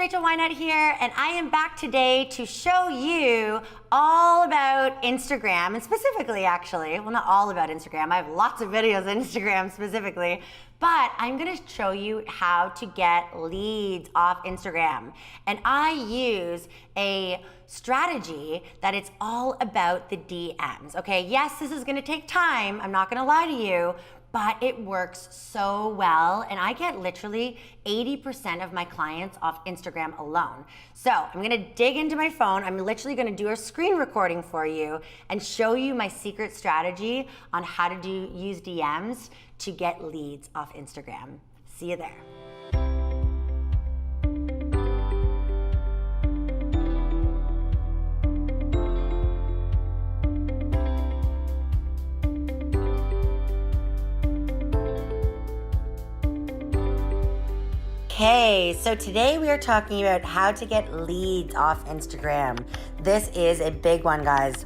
it's Rachel Whynot here, and I am back today to show you all about Instagram, and specifically actually, well, not all about Instagram, I have lots of videos on Instagram specifically, but I'm gonna show you how to get leads off Instagram. And I use a strategy that it's all about the DMs, okay? Yes, this is gonna take time, I'm not gonna lie to you, but it works so well, and I get literally 80% of my clients off Instagram alone. So I'm gonna dig into my phone, I'm literally gonna do a screen recording for you and show you my secret strategy on how to use DMs to get leads off Instagram. See you there. Okay, so today we are talking about how to get leads off Instagram. This is a big one, guys.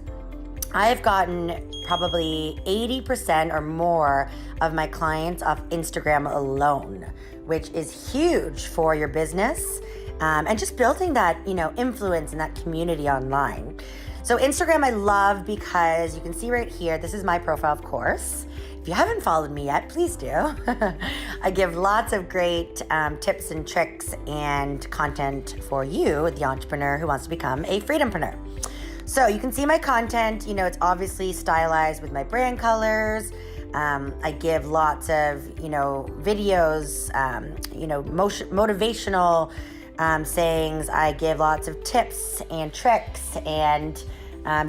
I have gotten probably 80% or more of my clients off Instagram alone, which is huge for your business and just building that, influence and that community online. So Instagram I love because you can see right here, this is my profile, of course. If you haven't followed me yet, please do. I give lots of great tips and tricks and content for you, the entrepreneur who wants to become a freedompreneur. So you can see my content, it's obviously stylized with my brand colors. I give lots of, videos, motivational sayings. I give lots of tips and tricks and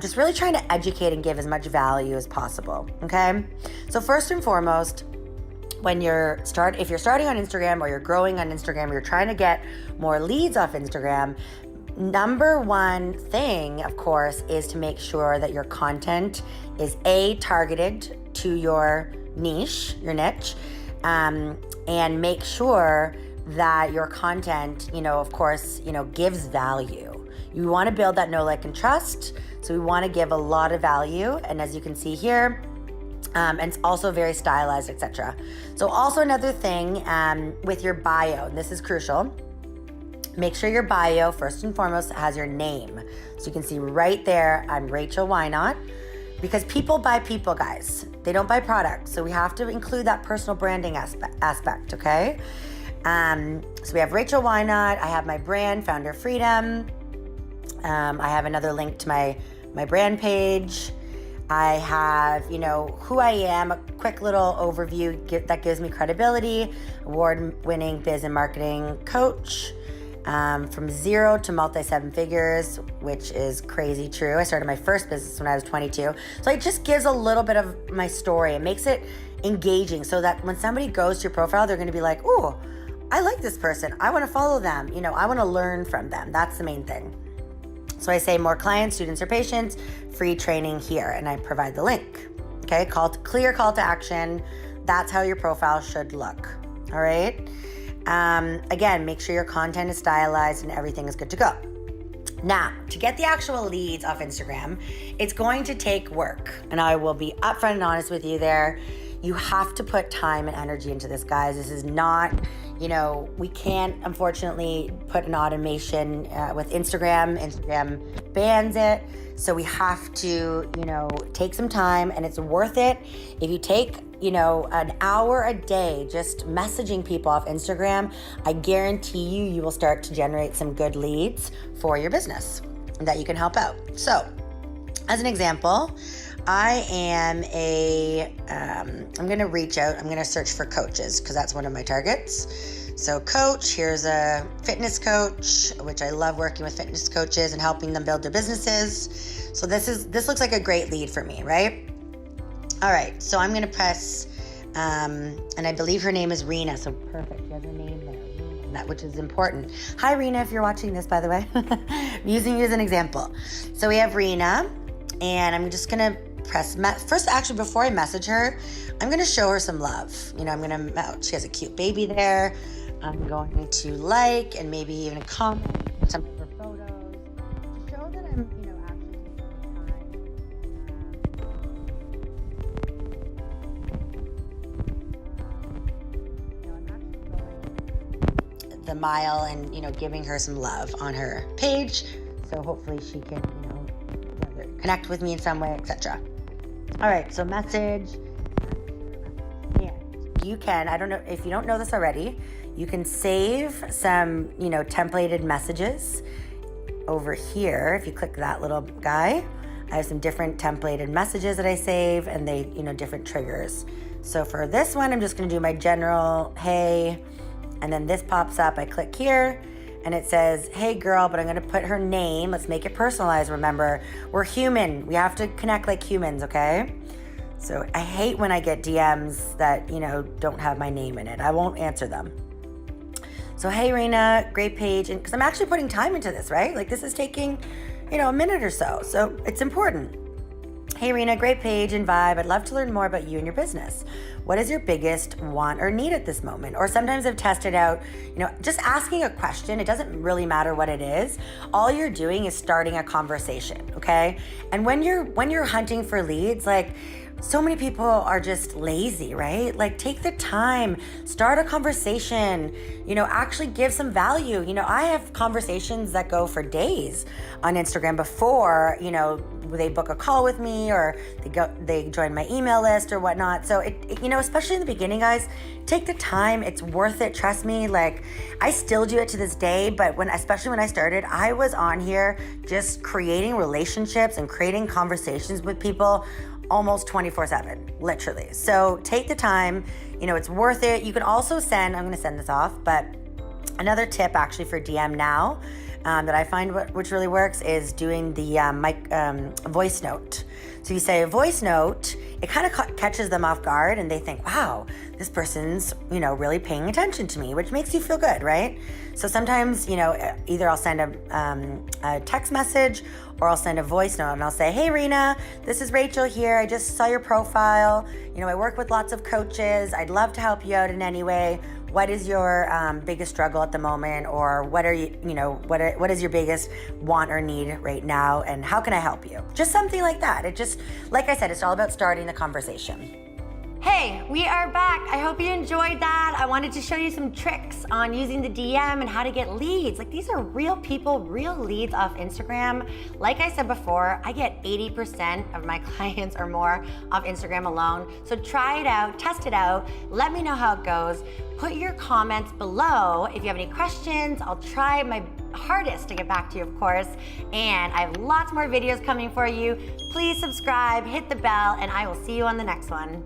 just really trying to educate and give as much value as possible, okay? So first and foremost, if you're starting on Instagram or you're growing on Instagram, you're trying to get more leads off Instagram, number one thing, of course, is to make sure that your content is targeted to your niche, and make sure that your content, of course, gives value. You want to build that know, like, and trust. So we want to give a lot of value. And as you can see here, and it's also very stylized, etc. So also another thing with your bio, and this is crucial, make sure your bio, first and foremost, has your name. So you can see right there, I'm Rachel Whynot, because people buy people, guys. They don't buy products. So we have to include that personal branding aspect, okay? So we have Rachel Whynot, I have my brand, Founder Freedom. I have another link to my brand page. I have, who I am, a quick little overview that gives me credibility, award-winning biz and marketing coach, from 0 to multi-7 figures, which is crazy true. I started my first business when I was 22. So it just gives a little bit of my story. It makes it engaging so that when somebody goes to your profile, they're gonna be like, ooh, I like this person. I wanna follow them. I wanna learn from them. That's the main thing. So I say more clients, students, or patients, free training here, and I provide the link. Okay, clear call to action. That's how your profile should look. All right. Again, make sure your content is stylized and everything is good to go. Now, to get the actual leads off Instagram, it's going to take work, and I will be upfront and honest with you there. You have to put time and energy into this, guys. This is not, we can't, unfortunately, put an automation with Instagram. Instagram bans it. So we have to, take some time, and it's worth it. If you take, an hour a day just messaging people off Instagram, I guarantee you will start to generate some good leads for your business that you can help out. So, as an example, I am I'm going to reach out. I'm going to search for coaches because that's one of my targets. So coach, here's a fitness coach, which I love working with fitness coaches and helping them build their businesses. So this looks like a great lead for me, right? All right. So I'm going to press, and I believe her name is Rena. So perfect. She has her name there, which is important. Hi, Rena, if you're watching this, by the way. I'm using you as an example. So we have Rena. And I'm just gonna press, first actually before I message her, I'm gonna show her some love. She has a cute baby there. I'm going to like and maybe even comment some of her photos to show that I'm, actually taking the time. I'm actually the mile and, you know, giving her some love on her page. So hopefully she can, you know, whether connect with me in some way, etc. All right, so message. And you can, I don't know if you don't know this already, you can save some, you know, templated messages over here. If you click that little guy, I have some different templated messages that I save, and they, you know, different triggers. So for this one, I'm just gonna do my general, hey, and then this pops up. I click here and it says, hey girl, but I'm gonna put her name. Let's make it personalized. Remember, we're human. We have to connect like humans, okay? So I hate when I get DMs that, you know, don't have my name in it. I won't answer them. So, hey Whynot, great page. And because I'm actually putting time into this, right? Like this is taking, you know, a minute or so. So it's important. Hey Whynot, great page and vibe. I'd love to learn more about you and your business. What is your biggest want or need at this moment? Or sometimes I've tested out, you know, just asking a question. It doesn't really matter what it is. All you're doing is starting a conversation, okay? And when you're hunting for leads, like, so many people are just lazy, right? Like take the time, start a conversation, you know, actually give some value. You know, I have conversations that go for days on Instagram before, you know, they book a call with me or they join my email list or whatnot. So it, you know, especially in the beginning, guys, take the time. It's worth it. Trust me. Like I still do it to this day, but especially when I started, I was on here just creating relationships and creating conversations with people almost 24/7, literally. So take the time, you know, it's worth it. You can also send, I'm gonna send this off, but another tip actually for DM now that I find which really works is doing the voice note. So you say a voice note, it kind of catches them off guard and they think, wow, this person's, you know, really paying attention to me, which makes you feel good, right? So sometimes, you know, either I'll send a text message or I'll send a voice note and I'll say, hey Whynot, this is Rachel here. I just saw your profile. You know, I work with lots of coaches. I'd love to help you out in any way. What is your biggest struggle at the moment? Or what are you, you know, what is your biggest want or need right now? And how can I help you? Just something like that. It just, like I said, it's all about starting the conversation. Hey, we are back. I hope you enjoyed that. I wanted to show you some tricks on using the DM and how to get leads. Like these are real people, real leads off Instagram. Like I said before, I get 80% of my clients or more off Instagram alone. So try it out, test it out. Let me know how it goes. Put your comments below if you have any questions. I'll try my hardest to get back to you, of course. And I have lots more videos coming for you. Please subscribe, hit the bell, and I will see you on the next one.